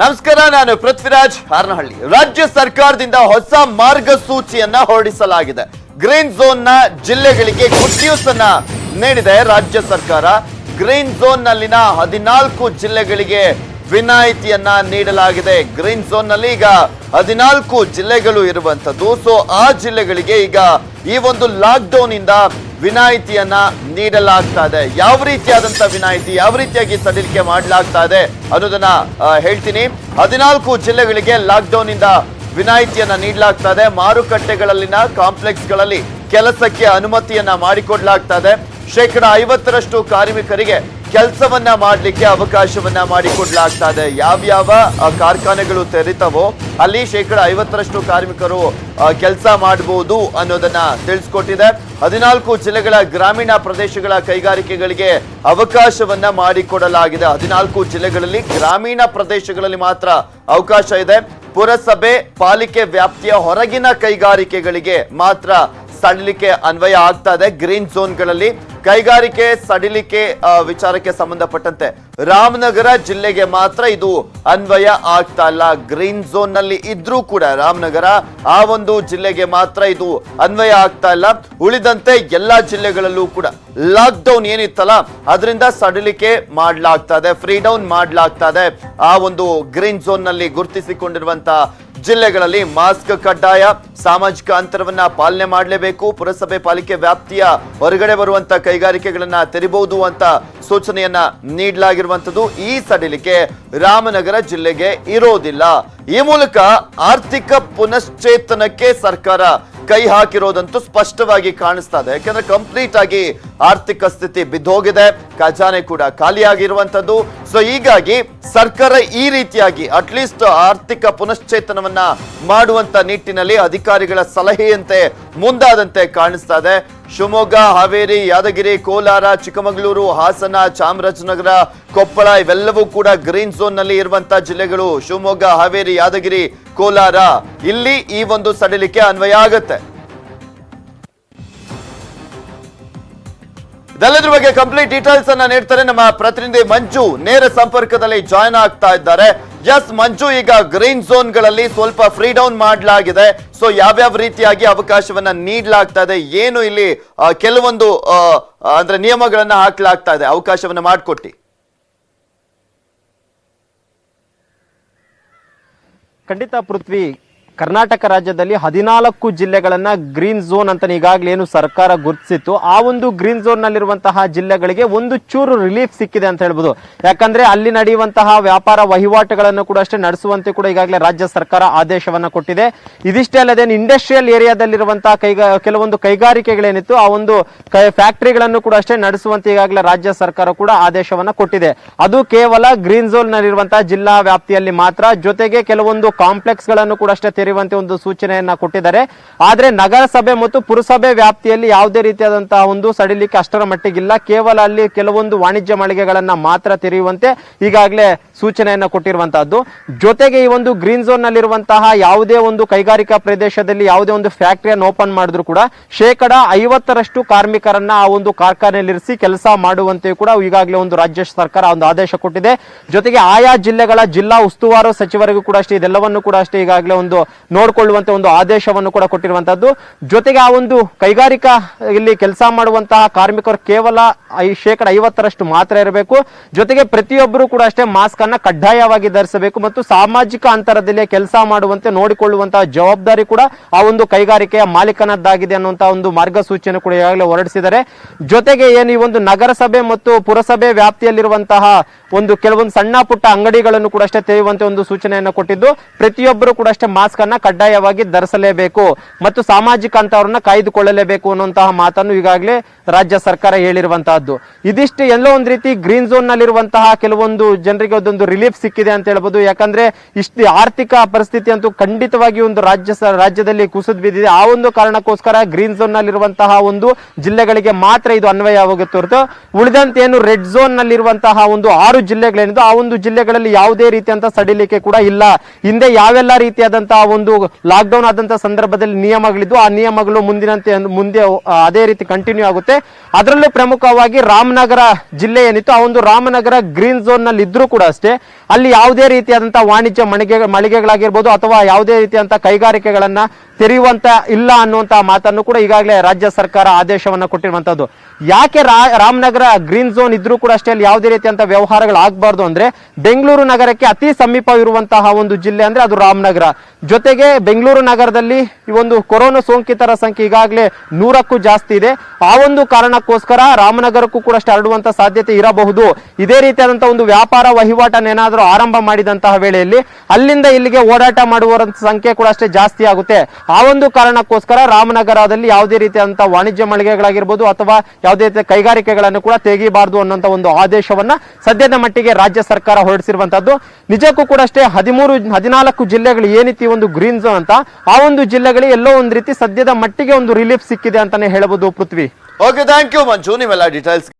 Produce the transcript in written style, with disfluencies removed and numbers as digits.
ನಮಸ್ಕಾರ, ನಾನು ಪೃಥ್ವಿರಾಜ್ ಹಾರನಹಳ್ಳಿ. ರಾಜ್ಯ ಸರ್ಕಾರದಿಂದ ಹೊಸ ಮಾರ್ಗಸೂಚಿಯನ್ನ ಹೊರಡಿಸಲಾಗಿದೆ. ಗ್ರೀನ್ ಝೋನ್ ನ ಜಿಲ್ಲೆಗಳಿಗೆ ಗುಡ್ ನ್ಯೂಸ್ ಅನ್ನ ನೀಡಿದೆ ರಾಜ್ಯ ಸರ್ಕಾರ. ಗ್ರೀನ್ ಝೋನ್ ನಲ್ಲಿನ 14 ಜಿಲ್ಲೆಗಳಿಗೆ ವಿನಾಯಿತಿಯನ್ನ ನೀಡಲಾಗಿದೆ. ಗ್ರೀನ್ ಝೋನ್ ನಲ್ಲಿ ಈಗ 14 ಜಿಲ್ಲೆಗಳು ಇರುವಂತದ್ದು. ಸೊ ಆ ಜಿಲ್ಲೆಗಳಿಗೆ ಈಗ ಈ ಒಂದು ಲಾಕ್ ಡೌನ್ ಇಂದ ವಿನಾಯಿತಿಯನ್ನ ನೀಡಲಾಗ್ತಾ ಇದೆ. ಯಾವ ರೀತಿಯಾದಂತ ವಿನಾಯಿತಿ, ಯಾವ ರೀತಿಯಾಗಿ ಸಡಿಲಿಕೆ ಮಾಡಲಾಗ್ತಾ ಇದೆ ಅನ್ನೋದನ್ನ ಹೇಳ್ತೀನಿ. 14 ಜಿಲ್ಲೆಗಳಿಗೆ ಲಾಕ್ ಡೌನ್ ಇಂದ ವಿನಾಯಿತಿಯನ್ನ ನೀಡಲಾಗ್ತಾ ಇದೆ. ಮಾರುಕಟ್ಟೆಗಳಲ್ಲಿನ ಕಾಂಪ್ಲೆಕ್ಸ್ ಗಳಲ್ಲಿ ಕೆಲಸಕ್ಕೆ ಅನುಮತಿಯನ್ನ ಮಾಡಿಕೊಡ್ಲಾಗ್ತಾ ಇದೆ. 50% ಕಾರ್ಮಿಕರಿಗೆ ಕೆಲಸವನ್ನ ಮಾಡಲಿಕ್ಕೆ ಅವಕಾಶವನ್ನ ಮಾಡಿಕೊಡ್ಲಾಗ್ತಾ ಇದೆ. ಯಾವ್ಯಾವ ಕಾರ್ಖಾನೆಗಳು ತೆರೀತವೋ ಅಲ್ಲಿ 50% ಕಾರ್ಮಿಕರು ಕೆಲಸ ಮಾಡಬಹುದು ಅನ್ನೋದನ್ನ ತಿಳಿಸ್ಕೊಟ್ಟಿದೆ. 14 ಜಿಲ್ಲೆಗಳ ಗ್ರಾಮೀಣ ಪ್ರದೇಶಗಳ ಕೈಗಾರಿಕೆಗಳಿಗೆ ಅವಕಾಶವನ್ನ ಮಾಡಿಕೊಡಲಾಗಿದೆ. 14 ಜಿಲ್ಲೆಗಳಲ್ಲಿ ಗ್ರಾಮೀಣ ಪ್ರದೇಶಗಳಲ್ಲಿ ಮಾತ್ರ ಅವಕಾಶ ಇದೆ. ಪುರಸಭೆ ಪಾಲಿಕೆ ವ್ಯಾಪ್ತಿಯ ಹೊರಗಿನ ಕೈಗಾರಿಕೆಗಳಿಗೆ ಮಾತ್ರ ಸಡಿಲಿಕೆ ಅನ್ವಯ ಆಗ್ತಾ ಇದೆ. ಗ್ರೀನ್ ಝೋನ್ಗಳಲ್ಲಿ ಕೈಗಾರಿಕೆ ಸಡಿಲಿಕೆ ವಿಚಾರಕ್ಕೆ ಸಂಬಂಧಪಟ್ಟಂತೆ ರಾಮನಗರ ಜಿಲ್ಲೆಗೆ ಮಾತ್ರ ಇದು ಅನ್ವಯ ಆಗ್ತಾ ಇಲ್ಲ. ಗ್ರೀನ್ ಝೋನ್ ನಲ್ಲಿ ಇದ್ರೂ ಕೂಡ ರಾಮನಗರ ಆ ಒಂದು ಜಿಲ್ಲೆಗೆ ಮಾತ್ರ ಇದು ಅನ್ವಯ ಆಗ್ತಾ ಇಲ್ಲ. ಉಳಿದಂತೆ ಎಲ್ಲಾ ಜಿಲ್ಲೆಗಳಲ್ಲೂ ಕೂಡ ಲಾಕ್ ಡೌನ್ ಏನಿತ್ತಲ್ಲ ಅದರಿಂದ ಸಡಿಲಿಕೆ ಮಾಡ್ಲಾಗ್ತಾ ಇದೆ, ಫ್ರೀ ಡೌನ್ ಮಾಡ್ಲಾಗ್ತಾ ಇದೆ. ಆ ಒಂದು ಗ್ರೀನ್ ಝೋನ್ ನಲ್ಲಿ ಗುರುತಿಸಿಕೊಂಡಿರುವಂತ ಜಿಲ್ಲೆಗಳಲ್ಲಿ ಮಾಸ್ಕ್ ಕಡ್ಡಾಯ, ಸಾಮಾಜಿಕ ಅಂತರವನ್ನ ಪಾಲನೆ ಮಾಡಲೇಬೇಕು. ಪುರಸಭೆ ಪಾಲಿಕೆ ವ್ಯಾಪ್ತಿಯ ಹೊರಗಡೆ ಬರುವಂತ ಕೈಗಾರಿಕೆಗಳನ್ನ ತೆರಿಬಹುದು ಅಂತ ಸೂಚನೆಯನ್ನ ನೀಡಲಾಗಿರುವಂತದ್ದು. ಈ ಸಡಿಲಿಕೆ ರಾಮನಗರ ಜಿಲ್ಲೆಗೆ ಇರೋದಿಲ್ಲ. ಈ ಮೂಲಕ ಆರ್ಥಿಕ ಪುನಶ್ಚೇತನಕ್ಕೆ ಸರ್ಕಾರ ಕೈ ಹಾಕಿರೋದಂತೂ ಸ್ಪಷ್ಟವಾಗಿ ಕಾಣಿಸ್ತಾ ಇದೆ. ಯಾಕಂದ್ರೆ ಕಂಪ್ಲೀಟ್ ಆಗಿ ಆರ್ಥಿಕ ಸ್ಥಿತಿ ಬಿದ್ದೋಗಿದೆ, ಖಜಾನೆ ಕೂಡ ಖಾಲಿಯಾಗಿರುವಂತದ್ದು. ಸೊ ಹೀಗಾಗಿ ಸರ್ಕಾರ ಈ ರೀತಿಯಾಗಿ ಅಟ್ಲೀಸ್ಟ್ ಆರ್ಥಿಕ ಪುನಶ್ಚೇತನವನ್ನ ಮಾಡುವಂತ ನಿಟ್ಟಿನಲ್ಲಿ ಅಧಿಕಾರಿಗಳ ಸಲಹೆಯಂತೆ ಮುಂದಾದಂತೆ ಕಾಣಿಸ್ತಾ ಇದೆ. ಶಿವಮೊಗ್ಗ, ಹಾವೇರಿ, ಯಾದಗಿರಿ, ಕೋಲಾರ, ಚಿಕ್ಕಮಗಳೂರು, ಹಾಸನ, ಚಾಮರಾಜನಗರ, ಕೊಪ್ಪಳ ಇವೆಲ್ಲವೂ ಕೂಡ ಗ್ರೀನ್ ಝೋನ್ ನಲ್ಲಿ ಇರುವಂತಹ ಜಿಲ್ಲೆಗಳು. ಶಿವಮೊಗ್ಗ, ಹಾವೇರಿ, ಯಾದಗಿರಿ, ಕೋಲಾರ ಇಲ್ಲಿ ಈ ಒಂದು ಸಡಿಲಿಕೆ ಅನ್ವಯ ಆಗುತ್ತೆ. ಇದೆಲ್ಲದ್ರ ಬಗ್ಗೆ ಕಂಪ್ಲೀಟ್ ಡೀಟೇಲ್ಸ್ ಅನ್ನ ನೀಡ್ತಾರೆ ನಮ್ಮ ಪ್ರತಿನಿಧಿ ಮಂಜು. ನೇರ ಸಂಪರ್ಕದಲ್ಲಿ ಜಾಯ್ನ್ ಆಗ್ತಾ ಇದ್ದಾರೆ. ಎಸ್ ಮಂಜು, ಈಗ ಗ್ರೀನ್ ಝೋನ್ ಗಳಲ್ಲಿ ಸ್ವಲ್ಪ ಫ್ರೀ ಡೌನ್ ಮಾಡಲಾಗಿದೆ. ಸೊ ಯಾವ್ಯಾವ ರೀತಿಯಾಗಿ ಅವಕಾಶವನ್ನ ನೀಡಲಾಗ್ತಾ ಇದೆ, ಏನು ಇಲ್ಲಿ ಕೆಲವೊಂದು ಅಂದ್ರೆ ನಿಯಮಗಳನ್ನ ಹಾಕಲಾಗ್ತಾ ಇದೆ, ಅವಕಾಶವನ್ನ ಮಾಡಿಕೊಟ್ಟಿ? ಖಂಡಿತ ಪೃಥ್ವಿ, ಕರ್ನಾಟಕ ರಾಜ್ಯದಲ್ಲಿ 14 ಜಿಲ್ಲೆಗಳನ್ನ ಗ್ರೀನ್ ಝೋನ್ ಅಂತ ಈಗಾಗಲೇ ಏನು ಸರ್ಕಾರ ಗುರುತಿಸಿತ್ತು, ಆ ಒಂದು ಗ್ರೀನ್ ಝೋನ್ ನಲ್ಲಿರುವಂತಹ ಜಿಲ್ಲೆಗಳಿಗೆ ಒಂದು ಚೂರು ರಿಲೀಫ್ ಸಿಕ್ಕಿದೆ ಅಂತ ಹೇಳ್ಬೋದು. ಯಾಕಂದ್ರೆ ಅಲ್ಲಿ ನಡೆಯುವಂತಹ ವ್ಯಾಪಾರ ವಹಿವಾಟುಗಳನ್ನು ಕೂಡ ಅಷ್ಟೇ ನಡೆಸುವಂತೆ ಕೂಡ ಈಗಾಗಲೇ ರಾಜ್ಯ ಸರ್ಕಾರ ಆದೇಶವನ್ನ ಕೊಟ್ಟಿದೆ. ಇದಿಷ್ಟೇ ಅಲ್ಲದೆ ಇಂಡಸ್ಟ್ರಿಯಲ್ ಏರಿಯಾದಲ್ಲಿರುವಂತಹ ಕೆಲವೊಂದು ಕೈಗಾರಿಕೆಗಳೇನಿತ್ತು ಆ ಒಂದು ಫ್ಯಾಕ್ಟರಿಗಳನ್ನು ಕೂಡ ಅಷ್ಟೇ ನಡೆಸುವಂತೆ ಈಗಾಗಲೇ ರಾಜ್ಯ ಸರ್ಕಾರ ಕೂಡ ಆದೇಶವನ್ನ ಕೊಟ್ಟಿದೆ. ಅದು ಕೇವಲ ಗ್ರೀನ್ ಝೋನ್ ನಲ್ಲಿರುವಂತಹ ಜಿಲ್ಲಾ ವ್ಯಾಪ್ತಿಯಲ್ಲಿ ಮಾತ್ರ. ಜೊತೆಗೆ ಕೆಲವೊಂದು ಕಾಂಪ್ಲೆಕ್ಸ್ ಗಳನ್ನು ಕೂಡ ಅಷ್ಟೇ ತೆರೆಯುವಂತೆ ಒಂದು ಸೂಚನೆಯನ್ನ ಕೊಟ್ಟಿದ್ದಾರೆ. ಆದ್ರೆ ನಗರಸಭೆ ಮತ್ತು ಪುರಸಭೆ ವ್ಯಾಪ್ತಿಯಲ್ಲಿ ಯಾವುದೇ ರೀತಿಯಾದಂತಹ ಒಂದು ಸಡಿಲಿಕೆ ಅಷ್ಟರ ಮಟ್ಟಿಗಿಲ್ಲ. ಕೇವಲ ಅಲ್ಲಿ ಕೆಲವೊಂದು ವಾಣಿಜ್ಯ ಮಳಿಗೆಗಳನ್ನ ಮಾತ್ರ ತೆರೆಯುವಂತೆ ಈಗಾಗಲೇ ಸೂಚನೆಯನ್ನ ಕೊಟ್ಟಿರುವಂತಹದ್ದು. ಜೊತೆಗೆ ಈ ಒಂದು ಗ್ರೀನ್ ಝೋನ್ ನಲ್ಲಿರುವಂತಹ ಯಾವುದೇ ಒಂದು ಕೈಗಾರಿಕಾ ಪ್ರದೇಶದಲ್ಲಿ ಯಾವುದೇ ಒಂದು ಫ್ಯಾಕ್ಟರಿಯನ್ನು ಓಪನ್ ಮಾಡಿದ್ರು ಕೂಡ 50% ಕಾರ್ಮಿಕರನ್ನ ಆ ಒಂದು ಕಾರ್ಖಾನೆಯಲ್ಲಿರಿಸಿ ಕೆಲಸ ಮಾಡುವಂತೆ ಕೂಡ ಈಗಾಗಲೇ ಒಂದು ರಾಜ್ಯ ಸರ್ಕಾರ ಒಂದು ಆದೇಶ ಕೊಟ್ಟಿದೆ. ಜೊತೆಗೆ ಆಯಾ ಜಿಲ್ಲೆಗಳ ಜಿಲ್ಲಾ ಉಸ್ತುವಾರಿ ಸಚಿವರಿಗೂ ಕೂಡ ಅಷ್ಟೇ ಇದೆಲ್ಲವನ್ನು ಕೂಡ ಅಷ್ಟೇ ಈಗಾಗಲೇ ಒಂದು ನೋಡಿಕೊಳ್ಳುವಂತೆ ಒಂದು ಆದೇಶವನ್ನು ಕೂಡ ಕೊಟ್ಟಿರುವಂತದ್ದು. ಜೊತೆಗೆ ಆ ಒಂದು ಕೈಗಾರಿಕಾ ಇಲ್ಲಿ ಕೆಲಸ ಮಾಡುವಂತಹ ಕಾರ್ಮಿಕರು ಕೇವಲ 50% ಮಾತ್ರ ಇರಬೇಕು. ಜೊತೆಗೆ ಪ್ರತಿಯೊಬ್ಬರು ಕೂಡ ಅಷ್ಟೇ ಮಾಸ್ಕ್ ಅನ್ನ ಕಡ್ಡಾಯವಾಗಿ ಧರಿಸಬೇಕು ಮತ್ತು ಸಾಮಾಜಿಕ ಅಂತರದಲ್ಲಿ ಕೆಲಸ ಮಾಡುವಂತೆ ನೋಡಿಕೊಳ್ಳುವಂತಹ ಜವಾಬ್ದಾರಿ ಕೂಡ ಆ ಒಂದು ಕೈಗಾರಿಕೆಯ ಮಾಲೀಕನದ್ದಾಗಿದೆ ಅನ್ನುವಂತಹ ಒಂದು ಮಾರ್ಗಸೂಚಿಯನ್ನು ಕೂಡ ಈಗಾಗಲೇ ಹೊರಡಿಸಿದ್ದಾರೆ. ಜೊತೆಗೆ ಏನು ಈ ಒಂದು ನಗರಸಭೆ ಮತ್ತು ಪುರಸಭೆ ವ್ಯಾಪ್ತಿಯಲ್ಲಿರುವಂತಹ ಒಂದು ಕೆಲವೊಂದು ಸಣ್ಣ ಪುಟ್ಟ ಅಂಗಡಿಗಳನ್ನು ಕೂಡ ಅಷ್ಟೇ ತೆರೆಯುವಂತೆ ಒಂದು ಸೂಚನೆಯನ್ನು ಕೊಟ್ಟಿದ್ದು, ಪ್ರತಿಯೊಬ್ಬರು ಕೂಡ ಅಷ್ಟೇ ಮಾಸ್ಕ್ ಅನ್ನ ಕಡ್ಡಾಯವಾಗಿ ಧರಿಸಲೇಬೇಕು ಮತ್ತು ಸಾಮಾಜಿಕ ಅಂತರವನ್ನು ಕಾಯ್ದುಕೊಳ್ಳಲೇಬೇಕು ಅನ್ನುವಂತಹ ಮಾತನ್ನು ಈಗಾಗಲೇ ರಾಜ್ಯ ಸರ್ಕಾರ ಹೇಳಿರುವಂತಹದ್ದು. ಇದಿಷ್ಟು ಎಲ್ಲೋ ಒಂದು ರೀತಿ ಗ್ರೀನ್ ಝೋನ್ ನಲ್ಲಿರುವಂತಹ ಕೆಲವೊಂದು ಜನರಿಗೆ ಅದೊಂದು ರಿಲೀಫ್ ಸಿಕ್ಕಿದೆ ಅಂತ ಹೇಳ್ಬೋದು. ಯಾಕಂದ್ರೆ ಇಷ್ಟು ಆರ್ಥಿಕ ಪರಿಸ್ಥಿತಿ ಅಂತೂ ಖಂಡಿತವಾಗಿ ಒಂದು ರಾಜ್ಯದಲ್ಲಿ ಕುಸಿದು ಬಿದ್ದಿದೆ. ಆ ಒಂದು ಕಾರಣಕ್ಕೋಸ್ಕರ ಗ್ರೀನ್ ಝೋನ್ ನಲ್ಲಿರುವಂತಹ ಒಂದು ಜಿಲ್ಲೆಗಳಿಗೆ ಮಾತ್ರ ಇದು ಅನ್ವಯವಾಗುತ್ತೆ ಹೊರತು ಉಳಿದಂತೆ ಏನು ರೆಡ್ ಝೋನ್ ನಲ್ಲಿರುವಂತಹ ಒಂದು 6 ಜಿಲ್ಲೆಗಳೇನಿದೆ ಆ ಒಂದು ಜಿಲ್ಲೆಗಳಲ್ಲಿ ಯಾವುದೇ ರೀತಿಯಂತ ಸಡಿಲಿಕೆ ಕೂಡ ಇಲ್ಲ. ಹಿಂದೆ ಯಾವೆಲ್ಲ ರೀತಿಯಾದಂತಹ ಒಂದು ಲಾಕ್ ಡೌನ್ ಆದಂತಹ ಸಂದರ್ಭದಲ್ಲಿ ನಿಯಮಗಳಿದ್ದು ಆ ನಿಯಮಗಳು ಮುಂದೆ ಅದೇ ರೀತಿ ಕಂಟಿನ್ಯೂ ಆಗುತ್ತೆ. ಅದರಲ್ಲೂ ಪ್ರಮುಖವಾಗಿ ರಾಮನಗರ ಜಿಲ್ಲೆ ಏನಿತ್ತು ಆ ಒಂದು ರಾಮನಗರ ಗ್ರೀನ್ ಝೋನ್ ನಲ್ಲಿ ಇದ್ರೂ ಕೂಡ ಅಷ್ಟೇ ಅಷ್ಟೇ ಅಲ್ಲಿ ಯಾವುದೇ ರೀತಿಯಾದಂತಹ ವಾಣಿಜ್ಯ ಮಳಿಗೆಗಳಾಗಿರ್ಬೋದು ಅಥವಾ ಯಾವುದೇ ರೀತಿಯಾದಂತಹ ಕೈಗಾರಿಕೆಗಳನ್ನ ತೆರೆಯುವಂತ ಇಲ್ಲ ಅನ್ನುವಂತ ಮಾತನ್ನು ಕೂಡ ಈಗಾಗಲೇ ರಾಜ್ಯ ಸರ್ಕಾರ ಆದೇಶವನ್ನ ಕೊಟ್ಟಿರುವಂತದ್ದು. ಯಾಕೆ ರಾಮನಗರ ಗ್ರೀನ್ ಝೋನ್ ಇದ್ರೂ ಕೂಡ ಅಷ್ಟೇ ಅಲ್ಲಿ ಯಾವುದೇ ರೀತಿಯಂತ ವ್ಯವಹಾರಗಳು ಆಗಬಾರ್ದು ಅಂದ್ರೆ ಬೆಂಗಳೂರು ನಗರಕ್ಕೆ ಅತಿ ಸಮೀಪವಿರುವಂತಹ ಒಂದು ಜಿಲ್ಲೆ ಅಂದ್ರೆ ಅದು ರಾಮನಗರ. ಜೊತೆಗೆ ಬೆಂಗಳೂರು ನಗರದಲ್ಲಿ ಈ ಒಂದು ಕೊರೋನಾ ಸೋಂಕಿತರ ಸಂಖ್ಯೆ ಈಗಾಗಲೇ 100ಕ್ಕೂ ಜಾಸ್ತಿ ಇದೆ. ಆ ಒಂದು ಕಾರಣಕ್ಕೋಸ್ಕರ ರಾಮನಗರಕ್ಕೂ ಕೂಡ ಅಷ್ಟೇ ಹರಡುವಂತ ಸಾಧ್ಯತೆ ಇರಬಹುದು. ಇದೇ ರೀತಿಯಾದಂತಹ ಒಂದು ವ್ಯಾಪಾರ ವಹಿವಾಟನ್ನೇನಾದ್ರೂ ಆರಂಭ ಮಾಡಿದಂತಹ ವೇಳೆಯಲ್ಲಿ ಅಲ್ಲಿಂದ ಇಲ್ಲಿಗೆ ಓಡಾಟ ಮಾಡುವ ಸಂಖ್ಯೆ ಕೂಡ ಅಷ್ಟೇ ಜಾಸ್ತಿ ಆಗುತ್ತೆ. ಆ ಒಂದು ಕಾರಣಕ್ಕೋಸ್ಕರ ರಾಮನಗರದಲ್ಲಿ ಯಾವುದೇ ರೀತಿಯಾದಂತಹ ವಾಣಿಜ್ಯ ಮಳಿಗೆಗಳಾಗಿರ್ಬೋದು ಅಥವಾ ಯಾವುದೇ ರೀತಿಯ ಕೈಗಾರಿಕೆಗಳನ್ನು ಕೂಡ ತೆಗೆಯಬಾರದು ಅನ್ನೋಂಥ ಒಂದು ಆದೇಶವನ್ನ ಸದ್ಯದ ಮಟ್ಟಿಗೆ ರಾಜ್ಯ ಸರ್ಕಾರ ಹೊರಡಿಸಿರುವಂತದ್ದು. ನಿಜಕ್ಕೂ ಕೂಡ ಅಷ್ಟೇ 14 ಜಿಲ್ಲೆಗಳು ಏನಿತಿ ಒಂದು ಗ್ರೀನ್ ಝೋನ್ ಅಂತ ಆ ಒಂದು ಜಿಲ್ಲೆಗಳಿಗೆ ಎಲ್ಲೋ ಒಂದು ರೀತಿ ಸದ್ಯದ ಮಟ್ಟಿಗೆ ಒಂದು ರಿಲೀಫ್ ಸಿಕ್ಕಿದೆ ಅಂತಾನೆ ಹೇಳಬಹುದು ಪೃಥ್ವಿ. ಓಕೆ, ಥ್ಯಾಂಕ್ ಯು ಮಂಜು, ನೀವೆಲ್ಲ ಡೀಟೇಲ್ಸ್